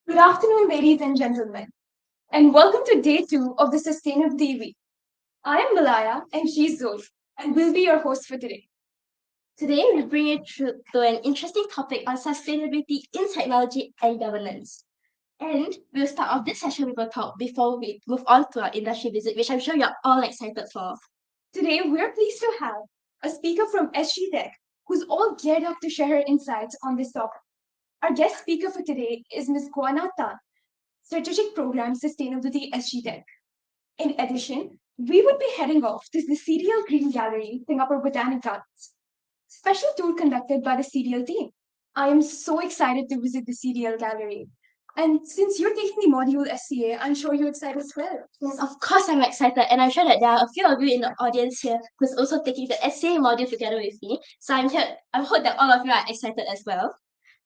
Good afternoon, ladies and gentlemen, and welcome to day two of the Sustainability Week. I am Malaya, and she's Zoe, and we'll be your host for today. Today, we bring you to an interesting topic on sustainability in technology and governance. And we'll start off this session with a talk before we move on to our industry visit, which I'm sure you're all excited for. Today, we're pleased to have a speaker from SG Tech who's all geared up to share her insights on this topic. Our guest speaker for today is Ms. Gwyneth Tan, Strategic Program Sustainability SG Tech. In addition, we would be heading off to the CDL Green Gallery, Singapore Botanic Gardens. Special tour conducted by the CDL team. I am so excited to visit the CDL gallery. And since you're taking the module SCA, I'm sure you're excited as well. Yes, of course I'm excited, and I'm sure that there are a few of you in the audience here who's also taking the SCA module together with me. So I hope that all of you are excited as well.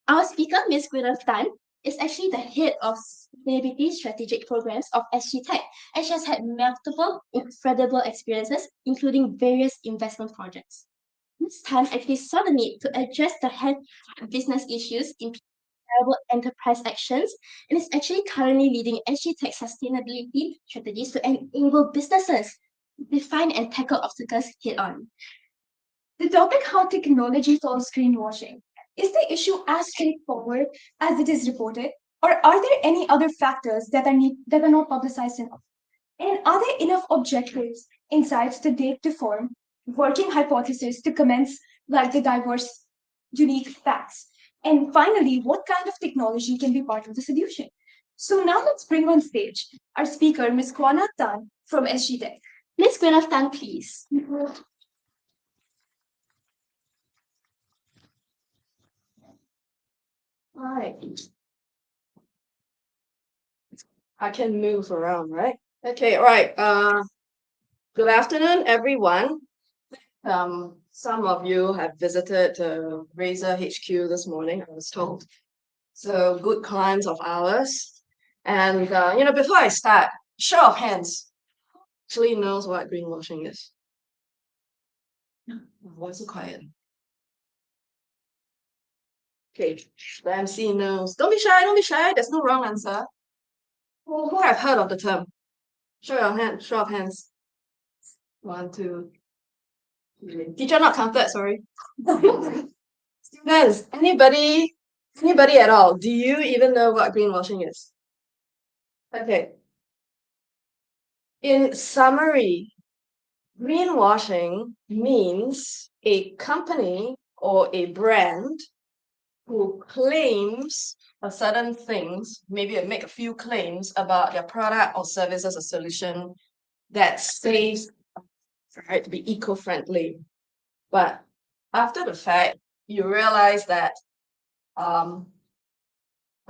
Our speaker, Ms. Gwyneth Tan, is actually the head of sustainability strategic programs of SG Tech, and she has had multiple incredible experiences, including various investment projects. Ms. Tan actually saw the need to address the head business issues in terrible enterprise actions and is actually currently leading SG Tech sustainability strategies to enable businesses to define and tackle obstacles head on. The topic how technology solves greenwashing. Is the issue as straightforward as it is reported, or are there any other factors that are not publicized enough? And are there enough objectives, insights to date to form working hypothesis to commence like the diverse, unique facts? And finally, what kind of technology can be part of the solution? So now let's bring on stage our speaker, Ms. Kwana Tan from SG Tech. Ms. Gwyneth Tan, please. Right. I can move around, right? Okay, all right. Good afternoon, everyone. Some of you have visited Razer HQ this morning, I was told. So good clients of ours. And before I start, show of hands. Actually knows what greenwashing is. Why so quiet? Okay, the MC knows. Don't be shy, don't be shy. There's no wrong answer. Who have heard of the term? Show of hands. 1, 2, 3. Teacher not counted, sorry. Students, anybody at all, do you even know what greenwashing is? Okay. In summary, greenwashing means a company or a brand who claims a certain things, maybe make a few claims about their product or services or solution that says right to be eco-friendly. But after the fact, you realize that a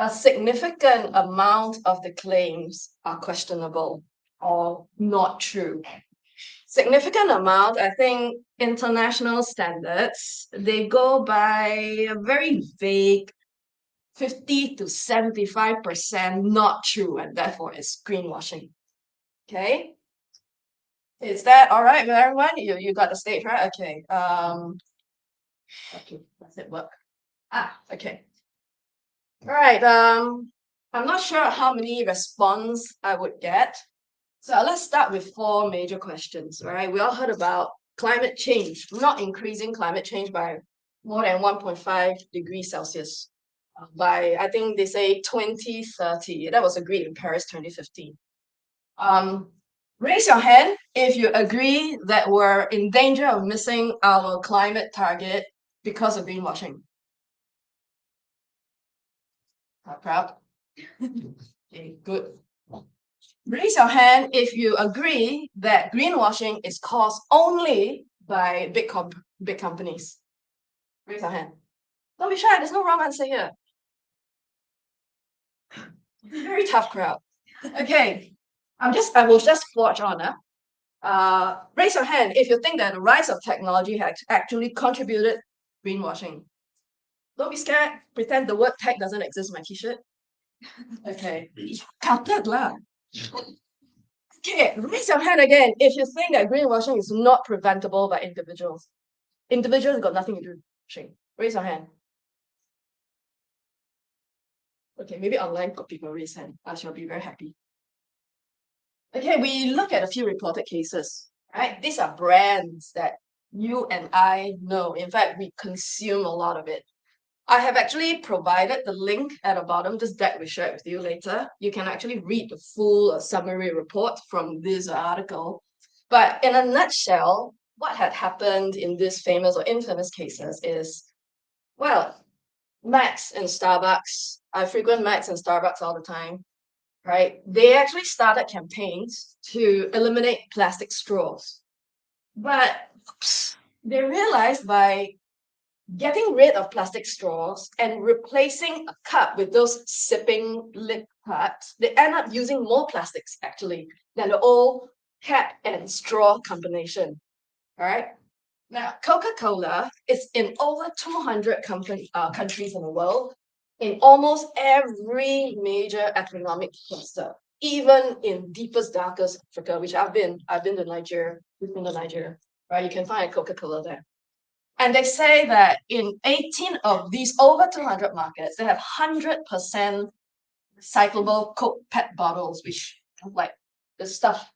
significant amount of the claims are questionable or not true. Significant amount, I think international standards, they go by a very vague 50 to 75% not true, and therefore it's greenwashing. Okay? Is that all right with everyone? You got the stage, right? Okay. Okay, does it work? Okay. All right. I'm not sure how many response I would get. So let's start with 4 major questions. All right. We all heard about climate change, not increasing climate change by more than 1.5 degrees Celsius by, I think they say 2030. That was agreed in Paris 2015. Raise your hand if you agree that we're in danger of missing our climate target because of greenwashing. Proud. Okay, good. Raise your hand if you agree that greenwashing is caused only by big companies. Raise your hand. Don't be shy, there's no wrong answer here. Very tough crowd. Okay, I will just forge on. Raise your hand if you think that the rise of technology has actually contributed to greenwashing. Don't be scared. Pretend the word tech doesn't exist on my t-shirt. Okay. Counted lah. Okay, raise your hand again if you think that greenwashing is not preventable by individuals. Individuals got nothing to do with greenwashing. Raise your hand. Okay, maybe online got people raise hand. I shall be very happy. Okay, we look at a few reported cases, right? These are brands that you and I know. In fact, we consume a lot of it. I have actually provided the link at the bottom. This deck we share with you later. You can actually read the full summary report from this article. But in a nutshell, what had happened in these famous or infamous cases is, well, Max and Starbucks. I frequent Max and Starbucks all the time, right? They actually started campaigns to eliminate plastic straws. But they realized by getting rid of plastic straws and replacing a cup with those sipping lid cups, they end up using more plastics actually than the old cap and straw combination. All right. Now, Coca-Cola is in over 200 countries in the world, in almost every major economic cluster, even in deepest, darkest Africa, which I've been to Nigeria, we've been to Nigeria, right? You can find a Coca-Cola there. And they say that in 18 of these over 200 markets, they have 100% recyclable Coke PET bottles, which like the stuff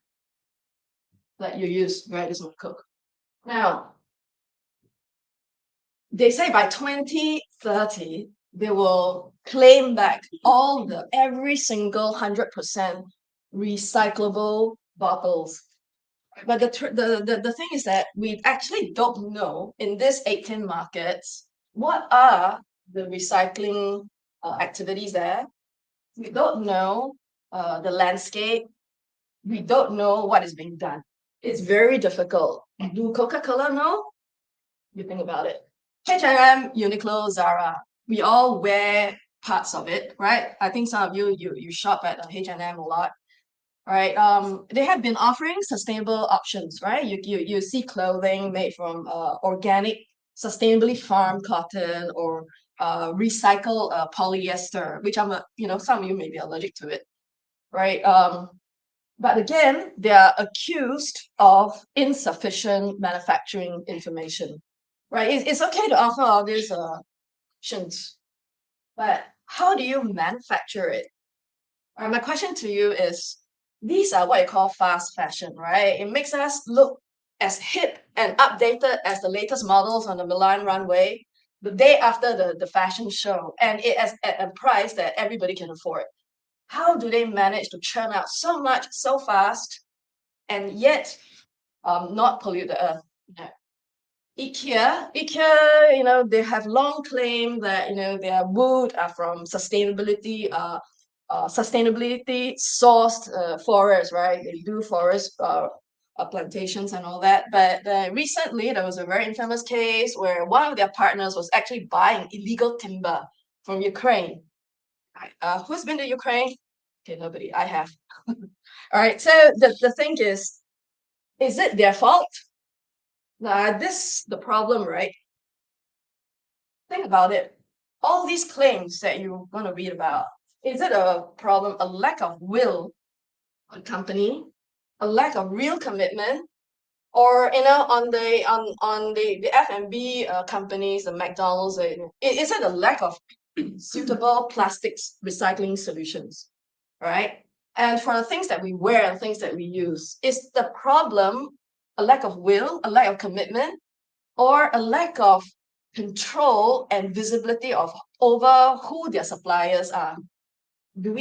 that you use, right, is not Coke. Now, they say by 2030, they will claim back every single 100% recyclable bottles. But the thing is that we actually don't know in these 18 markets what are the recycling activities there. We don't know the landscape. We don't know what is being done. It's very difficult. Do Coca-Cola know? You think about it. H&M, Uniqlo, Zara, we all wear parts of it, right? I think some of you shop at H&M a lot, right? They have been offering sustainable options, right? You see clothing made from organic, sustainably farmed cotton or recycled polyester, which some of you may be allergic to it, right? But again, they are accused of insufficient manufacturing information, right? It's okay to offer all these options, but how do you manufacture it? My question to you is, these are what you call fast fashion, right? It makes us look as hip and updated as the latest models on the Milan runway the day after the fashion show, and it is at a price that everybody can afford. How do they manage to churn out so much so fast and yet not pollute the earth? IKEA, they have long claimed that their wood are from sustainability sourced forests, right? They do forest plantations and all that. But recently, there was a very infamous case where one of their partners was actually buying illegal timber from Ukraine. Who's been to Ukraine? Okay, nobody. I have. All right. So the thing is it their fault? This the problem, right? Think about it. All these claims that you're going to read about, is it a problem, a lack of will on company, a lack of real commitment, or on the F&B companies, the McDonald's, is it a lack of suitable plastics recycling solutions, right? And for the things that we wear and things that we use, is the problem a lack of will, a lack of commitment, or a lack of control and visibility over who their suppliers are? Where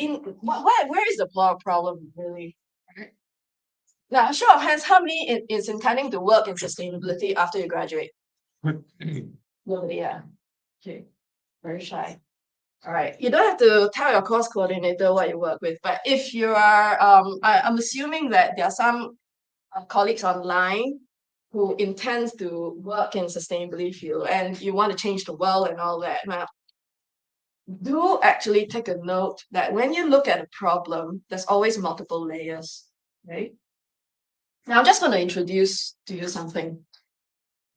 is the problem really? Now, show of hands, how many is intending to work in sustainability after you graduate? Nobody, yeah. Okay, very shy. All right, you don't have to tell your course coordinator what you work with, but if you are, I'm assuming that there are some colleagues online who intends to work in sustainability field and you want to change the world and all that. Now, do actually take a note that when you look at a problem, there's always multiple layers, right? Now, I'm just going to introduce to you something.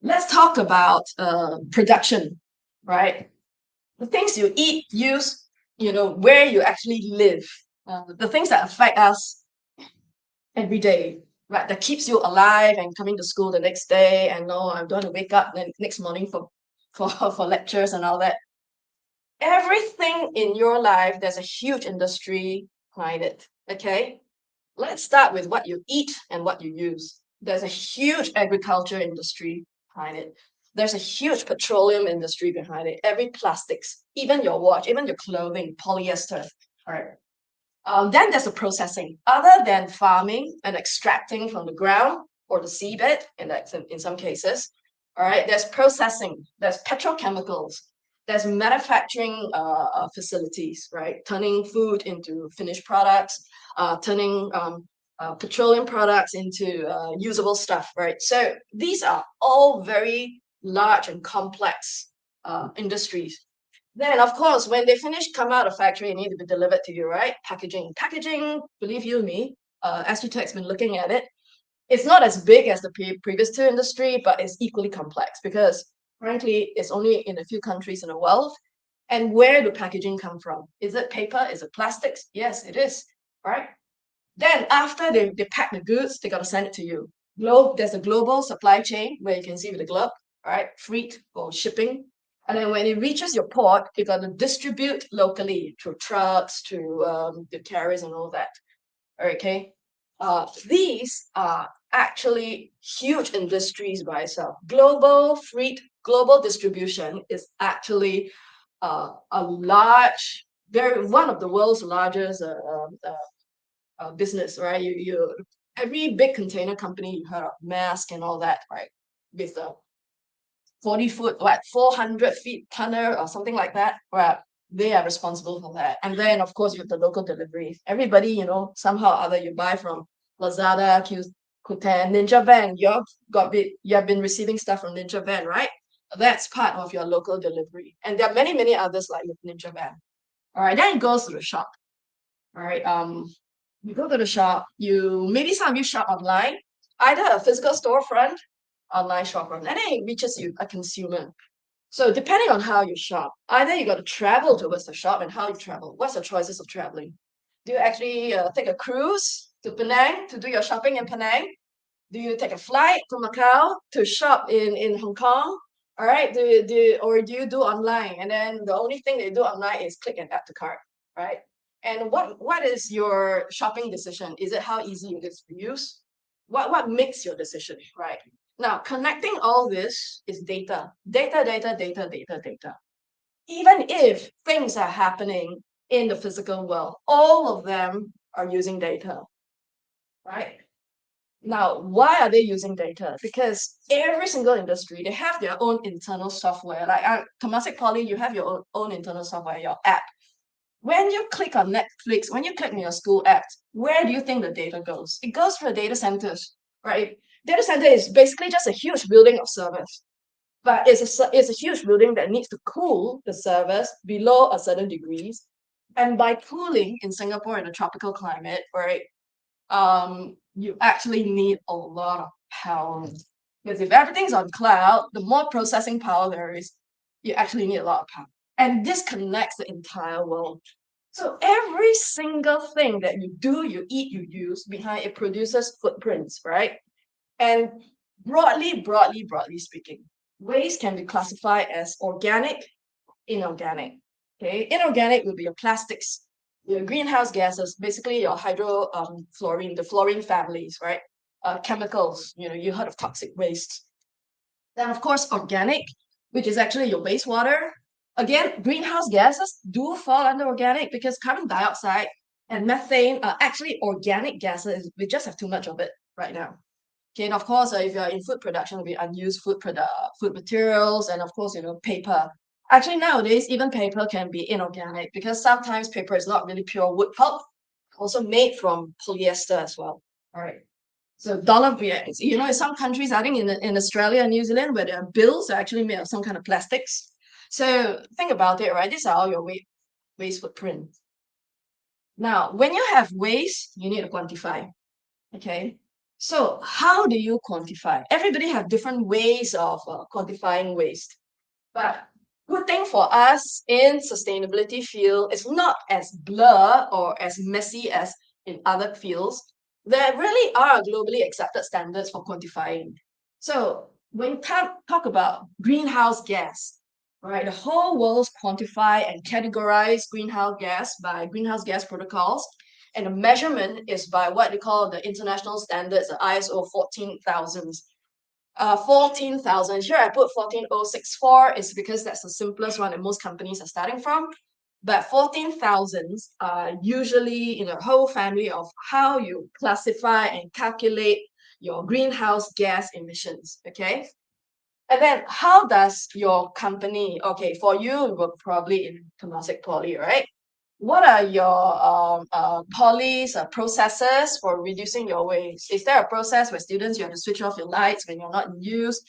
Let's talk about production, right? The things you eat, use, where you actually live, the things that affect us every day, right? That keeps you alive and coming to school the next day, and no, I don't want to wake up the next morning for lectures and all that. Everything in your life, there's a huge industry behind it. Okay, let's start with what you eat and what you use. There's a huge agriculture industry behind it. There's a huge petroleum industry behind it. Every plastics, even your watch, even your clothing, polyester. All right. Then there's the processing. Other than farming and extracting from the ground or the seabed, in some cases, all right, there's processing, there's petrochemicals, there's manufacturing facilities, right? Turning food into finished products, turning petroleum products into usable stuff, right? So these are all very large and complex industries. Then, of course, when they finish, come out of factory, it need to be delivered to you, right? Packaging. Packaging, believe you me, SG been looking at it. It's not as big as the previous two industry, but it's equally complex because, frankly, it's only in a few countries in the world. And where do packaging come from? Is it paper? Is it plastics? Yes, it is, right? Then after they pack the goods, they got to send it to you. There's a global supply chain where you can see with the globe, right? Freight or shipping. And then when it reaches your port, you got to distribute locally through trucks, through the carriers and all that. Okay. These are actually huge industries by itself. Global freight, global distribution is actually a large, one of the world's largest business, right? Every big container company you heard of, Maersk and all that, right? With the 40-foot, 400 feet tonner or something like that, right? They are responsible for that. And then, of course, you have the local deliveries. Everybody, somehow or other, you buy from Lazada, Qoo10, Ninja Van. You have been receiving stuff from Ninja Van, right? That's part of your local delivery. And there are many, many others like Ninja Van. All right, then it goes to the shop. All right. You go to the shop, maybe some of you shop online, either a physical storefront, online shopper, and then it reaches you, a consumer. So depending on how you shop, either you got to travel towards the shop and how you travel. What's the choices of traveling? Do you actually take a cruise to Penang to do your shopping in Penang? Do you take a flight to Macau to shop in Hong Kong? All right. Or do you do online? And then the only thing they do online is click and add to cart, right? And what is your shopping decision? Is it how easy it is to use? What makes your decision, right? Now, connecting all this is data. Data. Even if things are happening in the physical world, all of them are using data, right? Now, why are they using data? Because every single industry, they have their own internal software. Like Temasek Poly, you have your own internal software, your app. When you click on Netflix, when you click on your school app, where do you think the data goes? It goes to the data centers, right? Data center is basically just a huge building of servers, but it's a huge building that needs to cool the servers below a certain degrees. And by cooling in Singapore in a tropical climate, right, you actually need a lot of power. Because if everything's on cloud, the more processing power there is, you actually need a lot of power. And this connects the entire world. So every single thing that you do, you eat, you use, behind it produces footprints, right? And broadly speaking, waste can be classified as organic, inorganic. Okay, inorganic will be your plastics, your greenhouse gases, basically your fluorine, the fluorine families, right? Chemicals, you heard of toxic waste. Then, of course, organic, which is actually your wastewater. Again, greenhouse gases do fall under organic because carbon dioxide and methane are actually organic gases. We just have too much of it right now. Okay, and of course, if you're in food production, it'll be unused food materials, and of course, paper. Actually, nowadays, even paper can be inorganic because sometimes paper is not really pure wood pulp, also made from polyester as well. All right. So dollar bills, in some countries, I think in Australia and New Zealand, where their bills are actually made of some kind of plastics. So think about it, right? These are all your waste footprint. Now, when you have waste, you need to quantify. Okay. So how do you quantify? Everybody have different ways of quantifying waste. But good thing for us in sustainability field is not as blur or as messy as in other fields. There really are globally accepted standards for quantifying. So when you talk about greenhouse gas, right? The whole world quantify and categorize greenhouse gas by greenhouse gas protocols. And the measurement is by what they call the international standards, the ISO 14,000. 14,000. Here I put 14064 is because that's the simplest one that most companies are starting from. But 14,000 are usually in a whole family of how you classify and calculate your greenhouse gas emissions. Okay. And then how does your company, okay, for you, you were probably in Temasek Poly, right? What are your poly's processes for reducing your waste? Is there a process where students, you have to switch off your lights when you're not in use,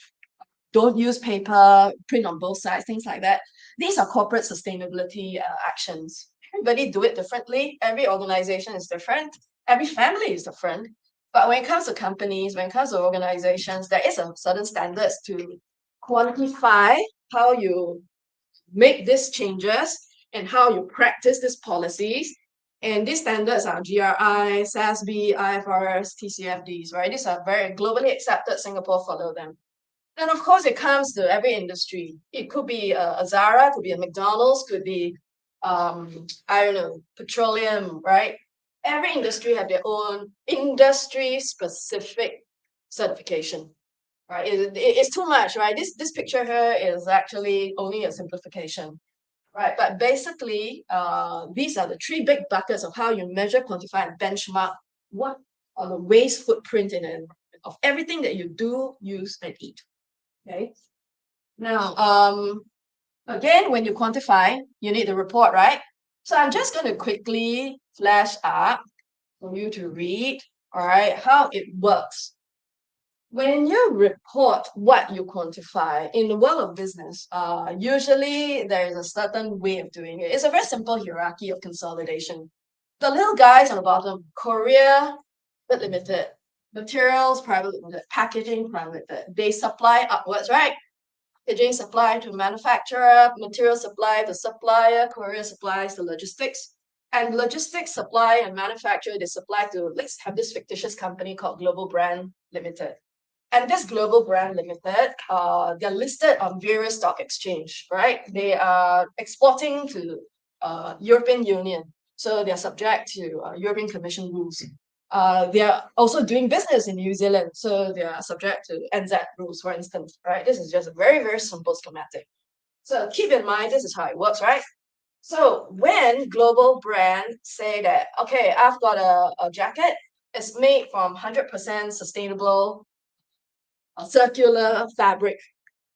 don't use paper, print on both sides, things like that? These are corporate sustainability actions. Everybody do it differently. Every organization is different. Every family is different. But when it comes to companies, when it comes to organizations, there is a certain standards to quantify how you make these changes and how you practice these policies. And these standards are GRI, SASB, IFRS, TCFDs, right? These are very globally accepted. Singapore follow them. And of course, it comes to every industry. It could be a Zara, could be a McDonald's, could be, I don't know, petroleum, right? Every industry have their own industry-specific certification, right? It's too much, right? This picture here is actually only a simplification, right? But basically, these are the three big buckets of how you measure, quantify, and benchmark what are the waste footprint in it of everything that you do, use, and eat. Okay. Now, again, when you quantify, you need the report, right? So I'm just going to quickly flash up for you to read, all right, how it works. When you report what you quantify in the world of business, usually there is a certain way of doing it. It's a very simple hierarchy of consolidation. The little guys on the bottom, Korea Limited, materials private limited, packaging private limited, they supply upwards, right? Packaging supply to manufacturer, material supply to supplier, courier supplies to logistics. And logistics supply and manufacture, they supply to, let's have this fictitious company called Global Brand Limited. And this Global Brand Limited, they're listed on various stock exchange, right? They are exporting to European Union. So they're subject to European Commission rules. They are also doing business in New Zealand, so they are subject to NZ rules, for instance, right? This is just a very, very simple schematic. So keep in mind, this is how it works, right? So when global brands say that, okay, I've got a jacket, it's made from 100% sustainable circular fabric,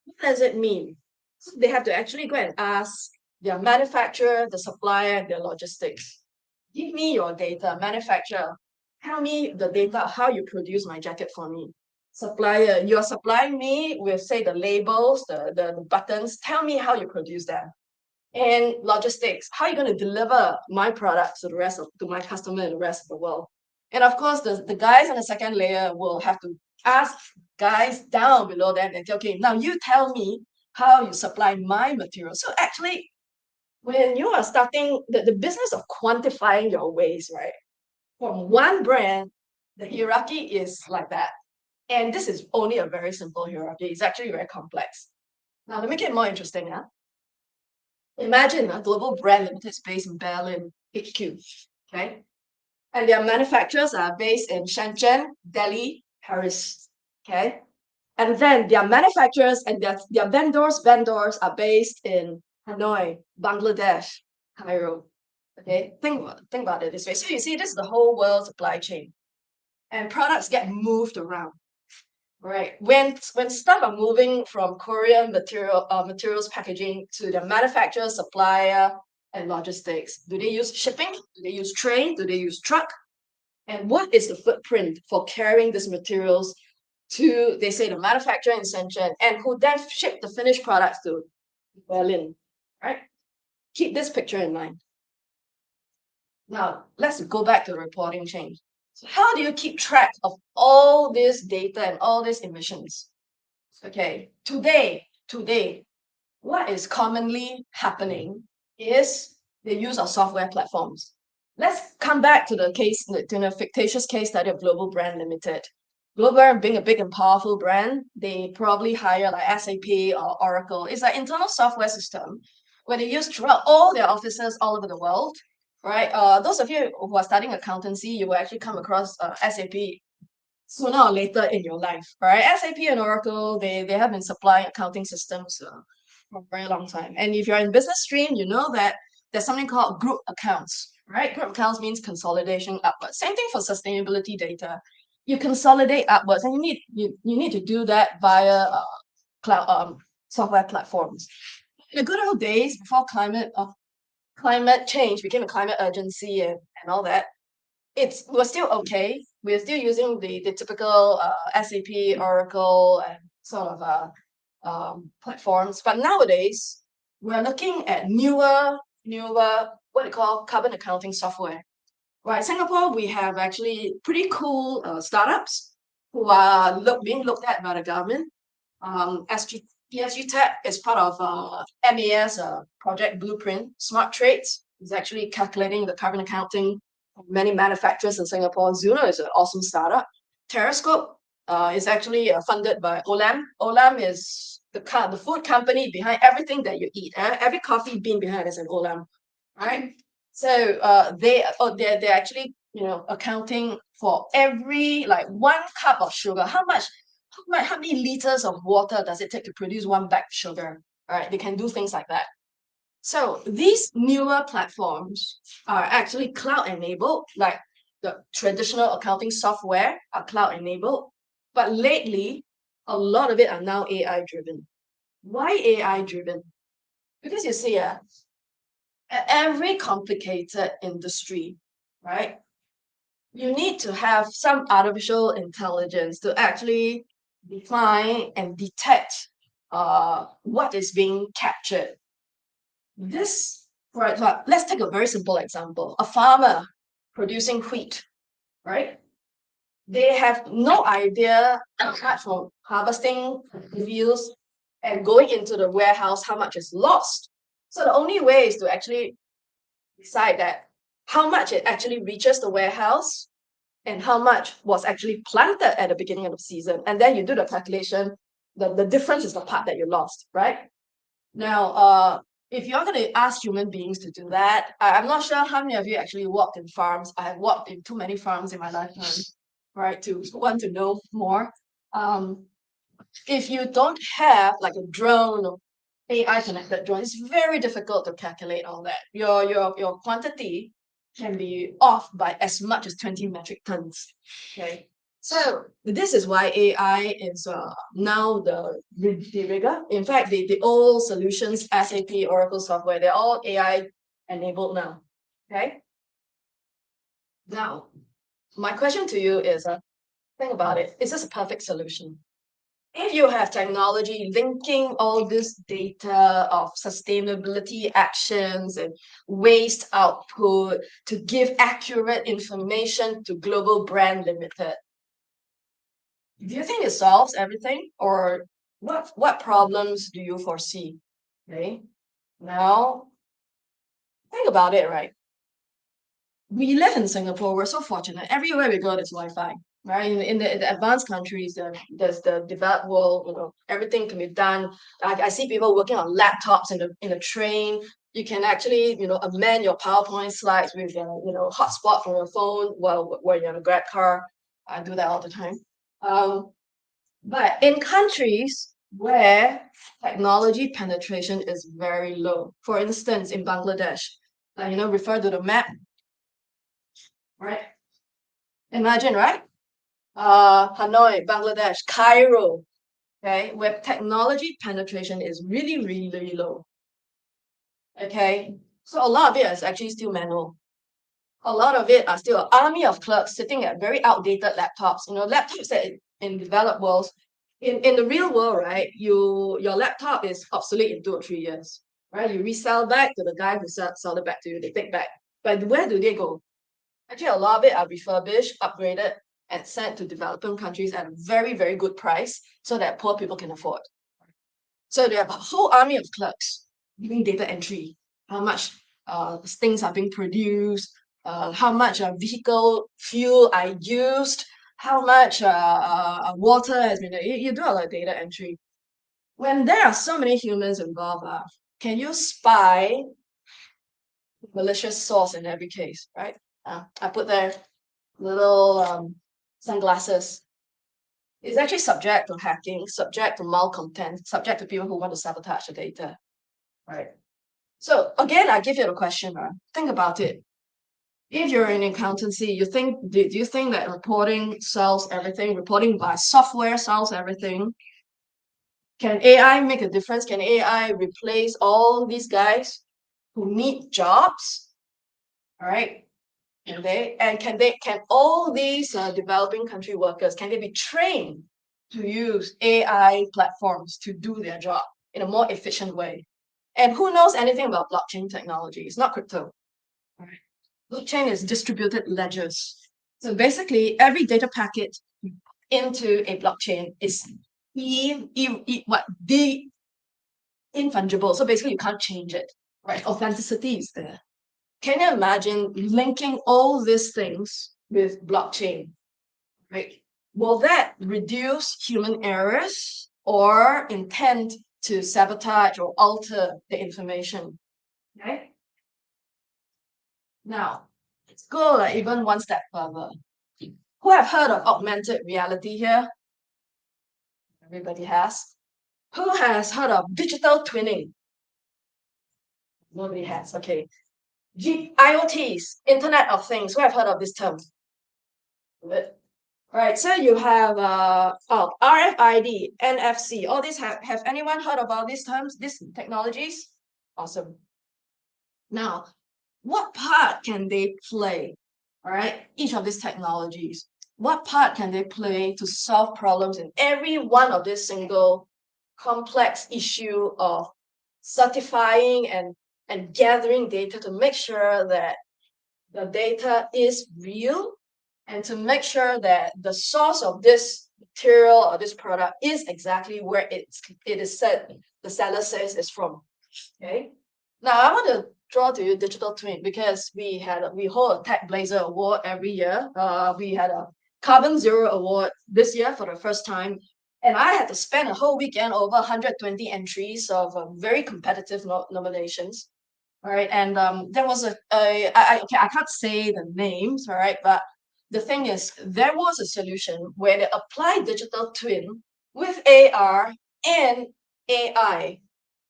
what does it mean? So they have to actually go and ask their manufacturer, the supplier, their logistics. Give me your data, manufacturer. Tell me the data, how you produce my jacket for me. Supplier, you're supplying me with, say, the labels, the buttons. Tell me how you produce them. And logistics, how are you going to deliver my products to the rest of to my customer in the rest of the world? And of course, the guys on the second layer will have to ask guys down below them and say, okay, now you tell me how you supply my material. So actually, when you are starting the business of quantifying your waste, right? From one brand, the hierarchy is like that. And this is only a very simple hierarchy. It's actually very complex. Now, to make it more interesting, imagine a global brand limited is based in Berlin, HQ, okay? And their manufacturers are based in Shenzhen, Delhi, Paris, okay? And then their manufacturers and their vendors are based in Hanoi, Bangladesh, Cairo, okay? Think about it this way. So you see, this is the whole world supply chain. And products get moved around. Right. When stuff are moving from Korean materials packaging to the manufacturer, supplier, and logistics, do they use shipping? Do they use train? Do they use truck? And what is the footprint for carrying these materials to, they say, the manufacturer in Shenzhen, and who then ship the finished products to Berlin? Right. Keep this picture in mind. Now let's go back to the reporting chain. So how do you keep track of all this data and all these emissions? Okay, today, what is commonly happening is the use of software platforms. Let's come back to the fictitious case study of Global Brand Limited. global brand being a big and powerful brand, they probably hire like SAP or Oracle. It's like internal software system where they use throughout all their offices all over the world, right? Those of you who are studying accountancy, you will actually come across SAP sooner or later in your life, right? SAP and Oracle, they have been supplying accounting systems for a very long time. And if you're in business stream, you know that there's something called group accounts, right? Group accounts means consolidation upwards. Same thing for sustainability data. You consolidate upwards, and you need to do that via cloud software platforms. In the good old days before climate change became a climate urgency and all that, we're still okay. We're still using the typical SAP, Oracle, and sort of platforms. But nowadays, we're looking at newer what they call carbon accounting software. Right, Singapore, we have actually pretty cool startups who are being looked at by the government. ESG Tech is part of MAS Project Blueprint. Smart Trades is actually calculating the carbon accounting of many manufacturers in Singapore. Zuno is an awesome startup. Terrascope is actually funded by Olam. Olam is the food company behind everything that you eat. Every coffee bean behind is an Olam, right? So they're actually accounting for every like 1 cup of sugar. How many liters of water does it take to produce 1 bag of sugar? All right, they can do things like that. So these newer platforms are actually cloud enabled, like the traditional accounting software are cloud enabled. But lately, a lot of it are now AI driven. Why AI driven? Because you see, every complicated industry, right? You need to have some artificial intelligence to actually define and detect what is being captured. Let's take a very simple example. A farmer producing wheat, right? They have no idea apart from harvesting the fields and going into the warehouse how much is lost. So the only way is to actually decide that how much it actually reaches the warehouse and how much was actually planted at the beginning of the season. And then you do the calculation, the difference is the part that you lost, right? Now, if you're going to ask human beings to do that, I'm not sure how many of you actually walked in farms. I have walked in too many farms in my lifetime, right, to want to know more. If you don't have like a drone or AI connected drone, it's very difficult to calculate all that. Your quantity can be off by as much as 20 metric tons. Okay. So this is why AI is now the rigor. In fact, the old solutions, SAP, Oracle software, they're all AI enabled now. Okay. Now, my question to you is, think about it. Is this a perfect solution? If you have technology linking all this data of sustainability actions and waste output to give accurate information to Global Brand Limited, do you think it solves everything, or what problems do you foresee? Okay, now think about it, right? We live in Singapore, we're so fortunate. Everywhere we go, there's Wi-Fi, right? In the advanced countries, there's the developed world, everything can be done. I see people working on laptops in the train. You can actually, amend your PowerPoint slides with, hotspot from your phone while you're in a Grab car. I do that all the time. But in countries where technology penetration is very low, for instance, in Bangladesh, refer to the map, right? Imagine, right? Hanoi, Bangladesh, Cairo, okay, where technology penetration is really, really, really low. Okay, so a lot of it is actually still manual. A lot of it are still an army of clerks sitting at very outdated laptops. Laptops that in developed worlds, in the real world, right? Your laptop is obsolete in 2 or 3 years, right? You resell back to the guy who sold it back to you. They take back, but where do they go? Actually, a lot of it are refurbished, upgraded, and sent to developing countries at a very, very good price so that poor people can afford. So they have a whole army of clerks doing data entry. How much things are being produced, how much vehicle fuel I used, how much water has been. You do a lot of data entry. When there are so many humans involved, can you spy malicious source in every case, right? I put there little sunglasses. It's actually subject to hacking, subject to malcontent, subject to people who want to sabotage the data, right? So again, I give you the question, think about it. If you're in accountancy, do you think that reporting solves everything? Reporting by software solves everything? Can AI make a difference? Can AI replace all these guys who need jobs? All right. Can all these developing country workers, can they be trained to use AI platforms to do their job in a more efficient way? And who knows anything about blockchain technology? It's not crypto. All right. Blockchain is distributed ledgers. So basically, every data packet into a blockchain is infungible. So basically, you can't change it. Right? Authenticity is there. Can you imagine linking all these things with blockchain? Right? Will that reduce human errors or intent to sabotage or alter the information? Right? Now, let's go like even one step further. Who have heard of augmented reality here? Everybody has. Who has heard of digital twinning? Nobody has. Okay. IoTs, Internet of Things. Who have heard of this term? Good. Right. So you have RFID, NFC. All these have anyone heard about these terms, these technologies? Awesome. Now, what part can they play? All right. Each of these technologies. What part can they play to solve problems in every one of this single complex issue of certifying and gathering data to make sure that the data is real and to make sure that the source of this material or this product is exactly where it is said the seller says it's from. Okay. Now I want to draw to you digital twin because we hold a Tech Blazer award every year. We had a Carbon Zero award this year for the first time. And I had to spend a whole weekend over 120 entries of very competitive nominations. All right. And there was okay, I can't say the names, all right, but the thing is, there was a solution where they applied digital twin with AR and AI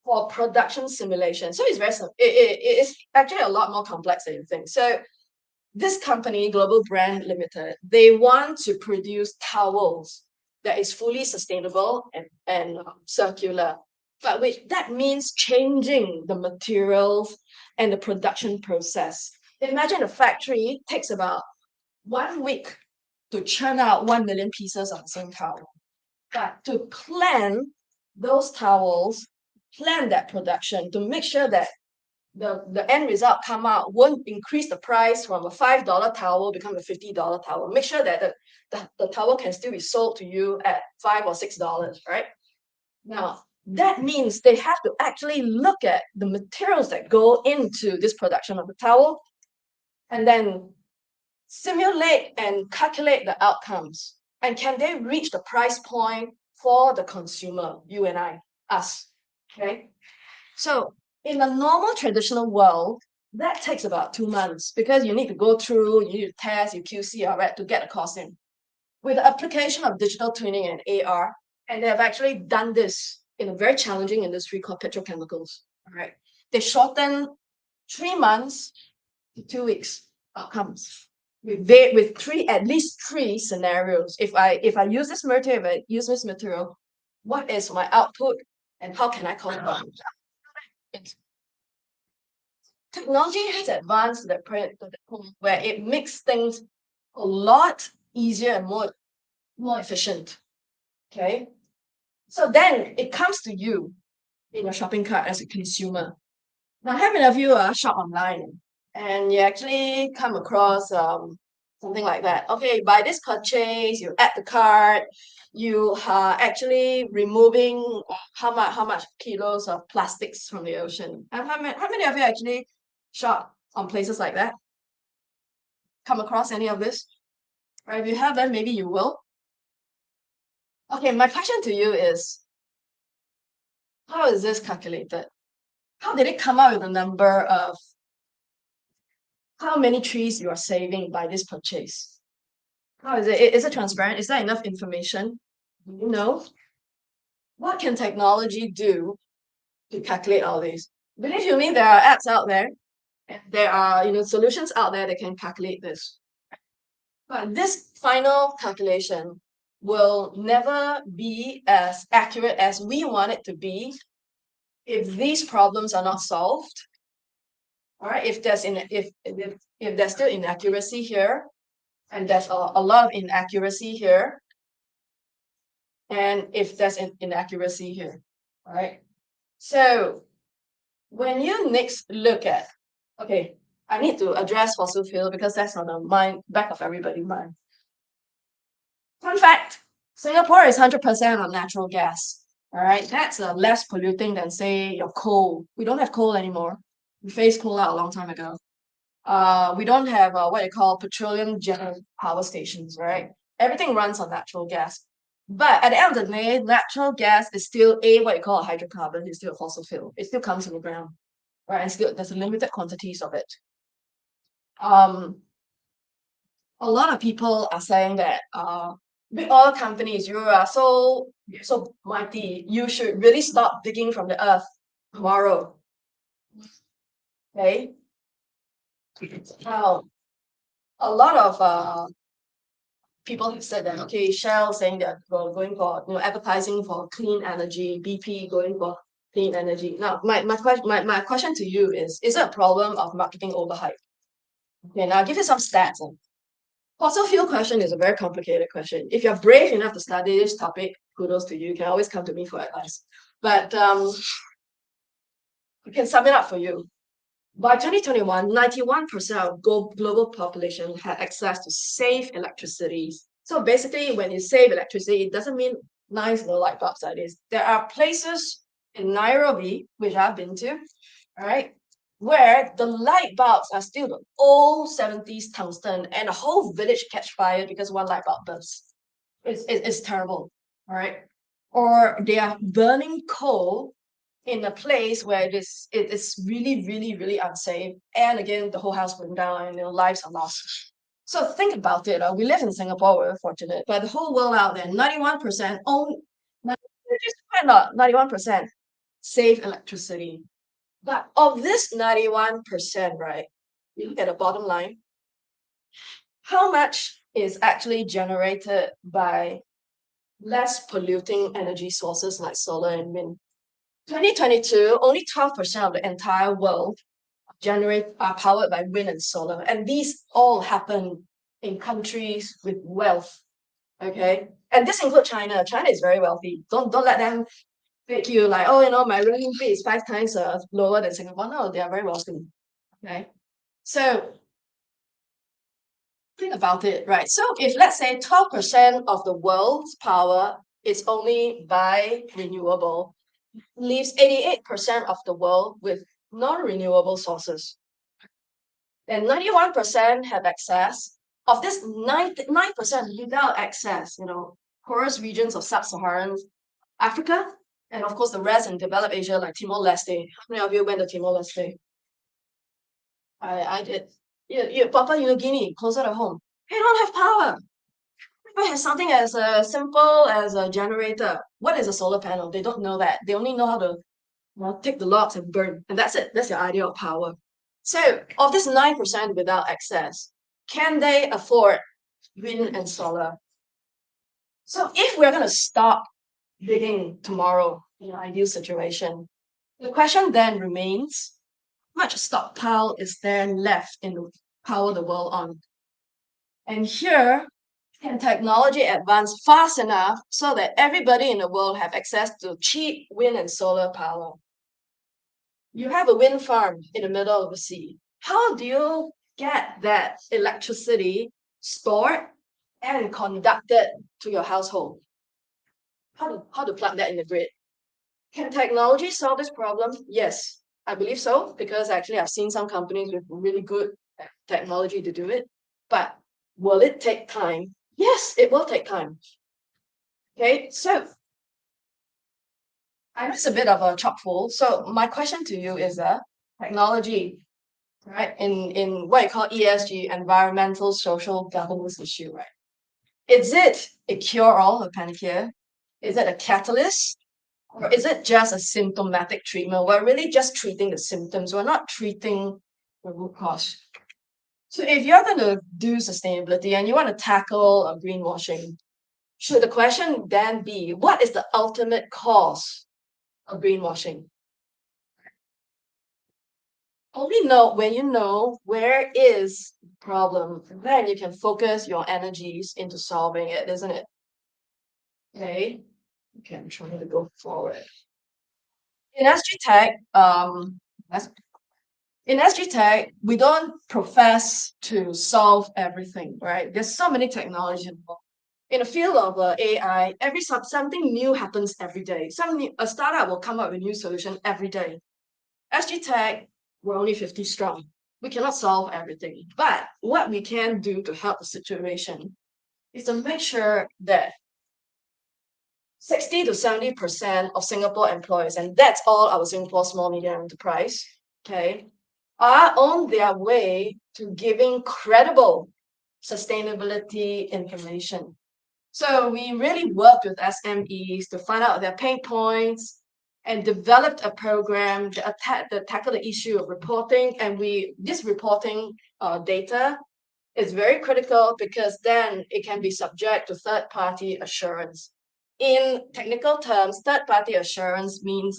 for production simulation. So it's very simple. It's actually a lot more complex than you think. So this company, Global Brand Limited, they want to produce towels that is fully sustainable and circular. But that means changing the materials and the production process. Imagine a factory takes about 1 week to churn out 1 million pieces of the same towel. But to plan those towels, plan that production to make sure that the end result come out won't increase the price from a $5 towel become a $50 towel. Make sure that the towel can still be sold to you at $5 or $6, right? Now, that means they have to actually look at the materials that go into this production of the towel and then simulate and calculate the outcomes. And can they reach the price point for the consumer, you and I, us, okay? So in a normal traditional world, that takes about 2 months because you need to go through, you need to test, you QC, all right, to get the cost in. With the application of digital twinning and AR, and they have actually done this in a very challenging industry called petrochemicals, all right? They shorten 3 months to 2 weeks outcomes with at least three scenarios. If I use this material, if I use this material, what is my output and how can I compound? Technology has advanced to the point where it makes things a lot easier and more efficient. Okay. So then it comes to you in your shopping cart as a consumer. Now, how many of you shop online and you actually come across something like that? Okay, by this purchase, you add the cart, you are actually removing how much kilos of plastics from the ocean. And how many of you actually shop on places like that? Come across any of this? Right? If you have them, maybe you will. Okay, my question to you is, how is this calculated? How did it come out with a number of how many trees you are saving by this purchase? How is it? Is it transparent? Is there enough information? Do you know? What can technology do to calculate all these? Believe you me, there are apps out there, and there are solutions out there that can calculate this. But this final calculation will never be as accurate as we want it to be if these problems are not solved. All right, if there's still inaccuracy here, and there's a lot of inaccuracy here, and if there's an inaccuracy here, all right? So when you next look at, okay, I need to address fossil fuel because that's on the back of everybody's mind. Fun fact, Singapore is 100% on natural gas, all right? That's less polluting than, say, your coal. We don't have coal anymore. We phased coal out a long time ago. We don't have what you call petroleum generated power stations, right? Everything runs on natural gas. But at the end of the day, natural gas is still what you call a hydrocarbon. It's still a fossil fuel. It still comes from the ground, right? And still there's limited quantities of it. A lot of people are saying that big oil companies, you are so mighty, you should really stop digging from the earth tomorrow. Okay. Now, a lot of people have said that, okay, Shell saying that we're going for advertising for clean energy, BP going for clean energy. Now, my question to you is it a problem of marketing overhype? Okay, now I'll give you some stats. Fossil fuel question is a very complicated question. If you're brave enough to study this topic, kudos to you. You can always come to me for advice. But I can sum it up for you. By 2021, 91% of global population had access to safe electricity. So basically, when you save electricity, it doesn't mean nice little light bulbs like this. There are places in Nairobi, which I've been to, all right, where the light bulbs are still the old 70s tungsten and the whole village catch fire because one light bulb bursts. It's terrible, all right? Or they are burning coal in a place where it is really, really, really unsafe. And again, the whole house burned down and lives are lost. So think about it. We live in Singapore, we're fortunate, but the whole world out there, 91% own, just quite not 91% save electricity. But of this 91%, right, you look at the bottom line, how much is actually generated by less polluting energy sources like solar and wind? 2022, only 12% of the entire world are powered by wind and solar. And these all happen in countries with wealth. Okay. And this includes China. China is very wealthy. Don't let them fake you like, oh, my renminbi is 5 times lower than Singapore. No, they are very wealthy. Okay. So think about it, right? So if let's say 12% of the world's power is only by renewable, leaves 88% of the world with non-renewable sources. And 91% have access. Of this 9% without access, poorest regions of sub-Saharan Africa, and of course the rest in developed Asia like Timor-Leste. How many of you went to Timor-Leste? I did. Papua New Guinea, closer to home. They don't have power. It has something as simple as a generator. What is a solar panel? They don't know that. They only know how to take the logs and burn. And that's it. That's your idea of power. So of this 9% without access, can they afford wind and solar? So if we're going to stop digging tomorrow in an ideal situation, the question then remains, how much stockpile is there left to power the world on? And here, can technology advance fast enough so that everybody in the world have access to cheap wind and solar power? You have a wind farm in the middle of the sea. How do you get that electricity stored and conducted to your household? How to plug that in the grid? Can technology solve this problem? Yes, I believe so, because actually I've seen some companies with really good technology to do it. But will it take time Yes, it will take time. Okay, so I know it's a bit of a chock full. So my question to you is technology, right? In what you call ESG, environmental, social, governance issue, right? Is it a cure-all, a panacea? Is it a catalyst? Or is it just a symptomatic treatment? We're really just treating the symptoms. We're not treating the root cause. So if you're going to do sustainability and you want to tackle greenwashing, should the question then be, what is the ultimate cause of greenwashing? Only know when you know where is the problem, then you can focus your energies into solving it, isn't it? Okay. Okay, I'm trying to go forward. In SG Tech, in SG Tech, we don't profess to solve everything, right? There's so many technologies involved. In the field of AI, something new happens every day. A startup will come up with a new solution every day. SG Tech, we're only 50 strong. We cannot solve everything. But what we can do to help the situation is to make sure that 60 to 70% of Singapore employees, and that's all our Singapore small medium enterprise, okay, are on their way to giving credible sustainability information. So we really worked with SMEs to find out their pain points and developed a program that tackle the issue of reporting. And this reporting data is very critical because then it can be subject to third-party assurance. In technical terms, third-party assurance means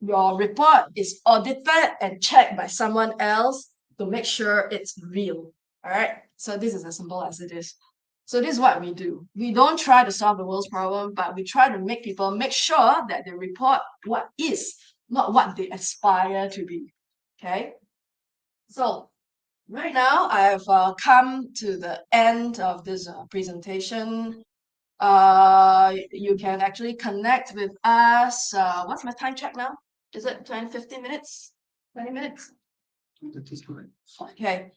your report is audited and checked by someone else to make sure it's real. All right. So this is as simple as it is. So this is what we do. We don't try to solve the world's problem, but we try to make people make sure that they report what is, not what they aspire to be. Okay. So right now I've come to the end of this presentation. You can actually connect with us. What's my time check now? Is it 10, 15 minutes? 20 minutes? Okay.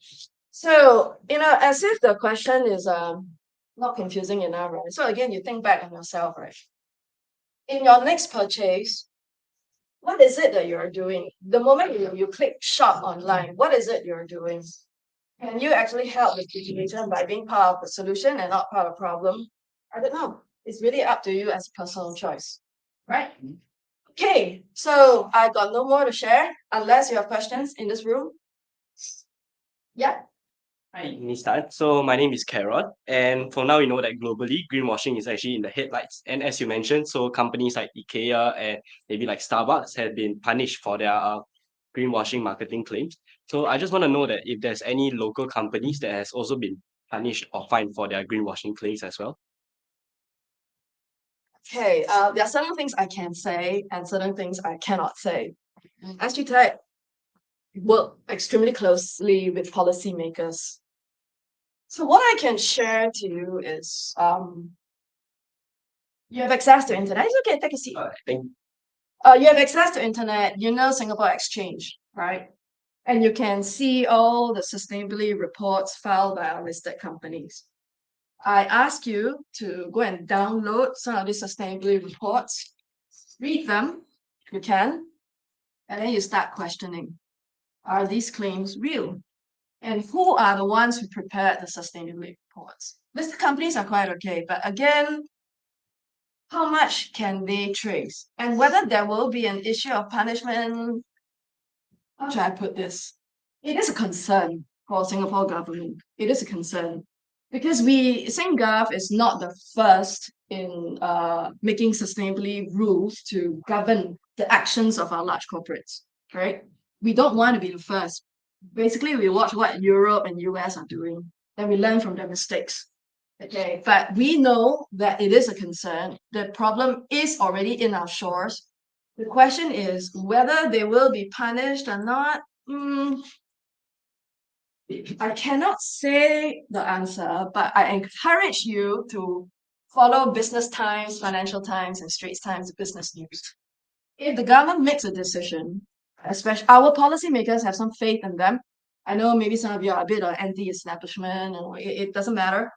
So, as if the question is not confusing enough, right? So again, you think back on yourself, right? In your next purchase, what is it that you're doing? The moment you click shop online, what is it you're doing? Can you actually help the situation by being part of the solution and not part of the problem? I don't know. It's really up to you as a personal choice, right? Okay, so I got no more to share unless you have questions in this room. Yeah. Hi, Miss Tan. So my name is Carol, and for now, we know that globally, greenwashing is actually in the headlights. And as you mentioned, so companies like IKEA and maybe like Starbucks have been punished for their greenwashing marketing claims. So I just want to know that if there's any local companies that has also been punished or fined for their greenwashing claims as well. Okay, there are certain things I can say and certain things I cannot say. SG Tech work extremely closely with policymakers. So what I can share to you is you have access to internet. It's okay, take a seat. Thank You have access to internet, you know Singapore Exchange, right? And you can see all the sustainability reports filed by our listed companies. I ask you to go and download some of these sustainability reports, read them, if you can, and then you start questioning, are these claims real? And who are the ones who prepared the sustainability reports? Listed companies are quite okay, but again, how much can they trace? And whether there will be an issue of punishment, how should I put this? It is a concern for Singapore government. It is a concern because SingGov is not the first in making sustainability rules to govern the actions of our large corporates, right? We don't want to be the first. Basically, we watch what Europe and US are doing, then we learn from their mistakes. Okay, but we know that it is a concern. The problem is already in our shores. The question is whether they will be punished or not. I cannot say the answer, but I encourage you to follow Business Times, Financial Times, and Straits Times Business News. If the government makes a decision, especially our policymakers have some faith in them. I know maybe some of you are a bit of anti-establishment, and it doesn't matter.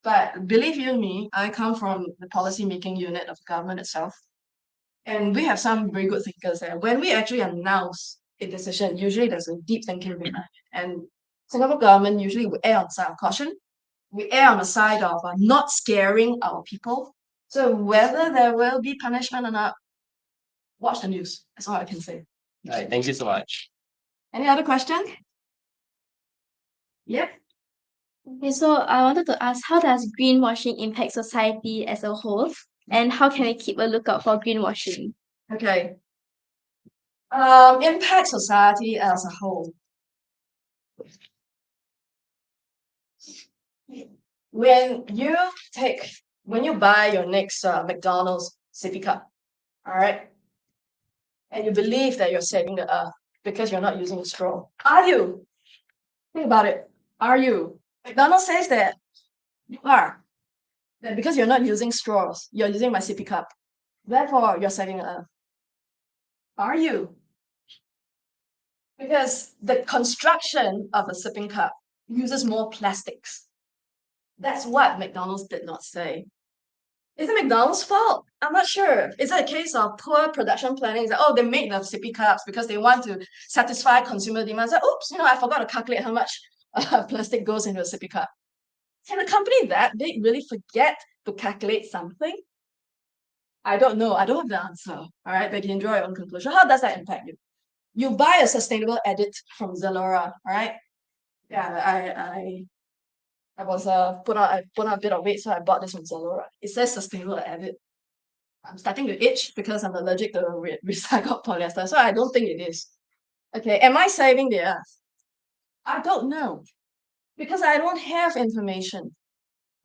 But believe you me, I come from the policy making unit of the government itself. And we have some very good thinkers there. When we actually announce a decision, usually there's a deep thinking behind it. And Singapore government usually will err on the side of caution. We err on the side of not scaring our people. So whether there will be punishment or not, watch the news. That's all I can say. All right, thank you so much. Any other questions? Yep. Okay, so I wanted to ask, how does greenwashing impact society as a whole? And how can we keep a lookout for greenwashing? Okay. Impact society as a whole. When you buy your next McDonald's sippy cup, all right, and you believe that you're saving the earth because you're not using a straw, are you? Think about it. Are you? McDonald's says that you are. That because you're not using straws, you're using my sippy cup. Therefore, you're saving the earth. Are you? Because the construction of a sipping cup uses more plastics. That's what McDonald's did not say. Is it McDonald's fault? I'm not sure. Is it a case of poor production planning? Is that, oh, they made the sippy cups because they want to satisfy consumer demands. Like, oops, I forgot to calculate how much plastic goes into a sippy cup. Can a company that big really forget to calculate something? I don't know. I don't have the answer. All right, but you can draw your own conclusion. How does that impact you? You buy a sustainable edit from Zalora, all right? Yeah, I was put on a bit of weight, so I bought this from Zalora. It says sustainable edit. I'm starting to itch because I'm allergic to recycled polyester, so I don't think it is. Okay, am I saving the earth? I don't know because I don't have information.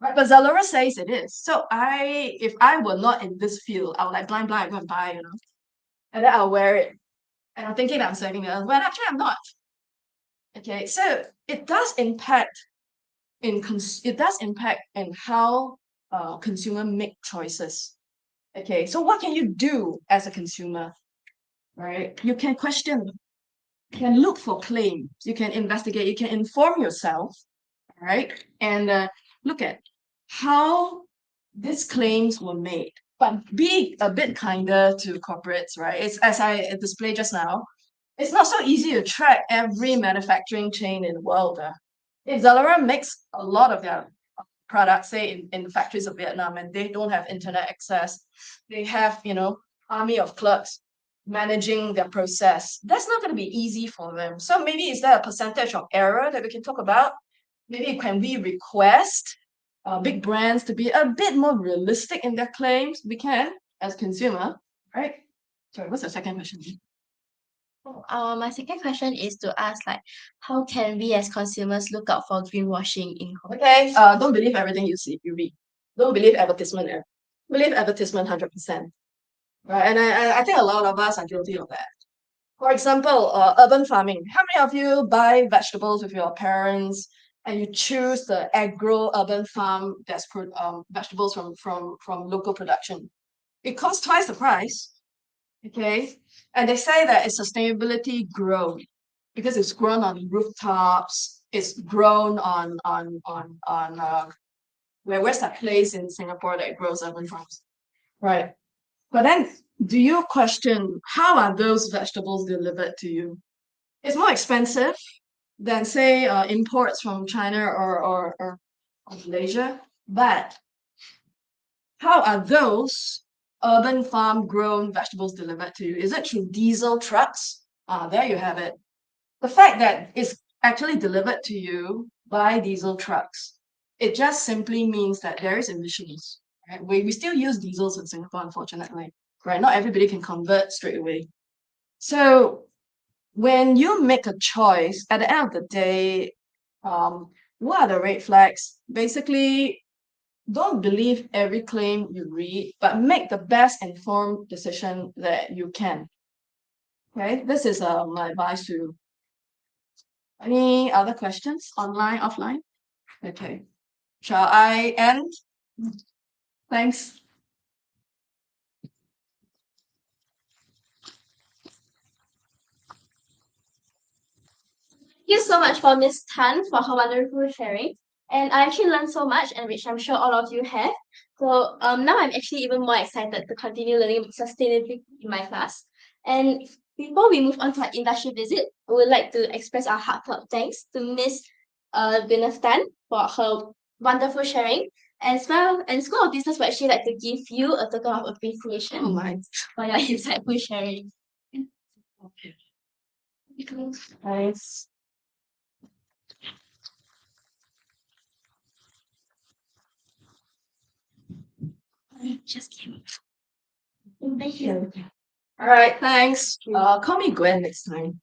Right, but Zalora says it is. So if I were not in this field, I would like blind go and buy, and then I'll wear it, and I'm thinking that I'm saving the earth, but actually I'm not. Okay, so it does impact in how consumer make choices. Okay, so what can you do as a consumer? Right, you can question, you can look for claims, you can investigate, you can inform yourself, right, and look at how these claims were made, but be a bit kinder to corporates, right? It's as I displayed just now. It's not so easy to track every manufacturing chain in the world. If Zalora makes a lot of their products, say in the factories of Vietnam, and they don't have internet access, they have, army of clerks managing their process. That's not going to be easy for them. So maybe is there a percentage of error that we can talk about? Maybe can we request big brands to be a bit more realistic in their claims? We can, as consumer, right? Sorry, what's the second question? My second question is to ask, like, how can we as consumers look out for greenwashing in Okay, don't believe everything you read. Don't believe advertisement. Believe advertisement 100%. Right, and I think a lot of us are guilty of that. For example, urban farming. How many of you buy vegetables with your parents and you choose the agro-urban farm that's vegetables from local production? It costs twice the price. Okay, and they say that it's sustainability grown because it's grown on rooftops. It's grown on where's that place in Singapore that grows urban farms, right? But then, do you question how are those vegetables delivered to you? It's more expensive than say imports from China or Malaysia, but how are those urban farm grown vegetables delivered to you? Is it through diesel trucks? There you have it. The fact that it's actually delivered to you by diesel trucks, it just simply means that there is emissions. Right? We still use diesels in Singapore, unfortunately. Right? Not everybody can convert straight away. So when you make a choice, at the end of the day, what are the red flags? Basically, don't believe every claim you read, but make the best informed decision that you can. Okay, this is my advice to you. Any other questions? Online, offline? Okay. Shall I end? Thanks. Thank you so much for Miss Tan for her wonderful sharing. And I actually learned so much, and which I'm sure all of you have. So now I'm actually even more excited to continue learning sustainability in my class. And before we move on to our industry visit, I would like to express our heartfelt thanks to Miss Gwyneth Tan for her wonderful sharing. As well, and School of Business would actually like to give you a token of appreciation Oh my. for your insightful sharing. Nice. Just came. Thank you. All right, thanks. Call me Gwen next time.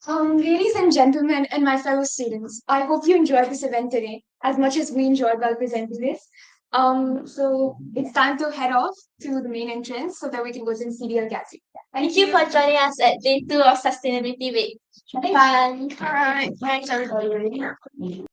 Ladies and gentlemen, and my fellow students, I hope you enjoyed this event today as much as we enjoyed while presenting this. So it's time to head off to the main entrance so that we can go to the CDL Gallery. Thank you for joining us at day 2 of Sustainability Week. Have fun. All right, thanks everybody.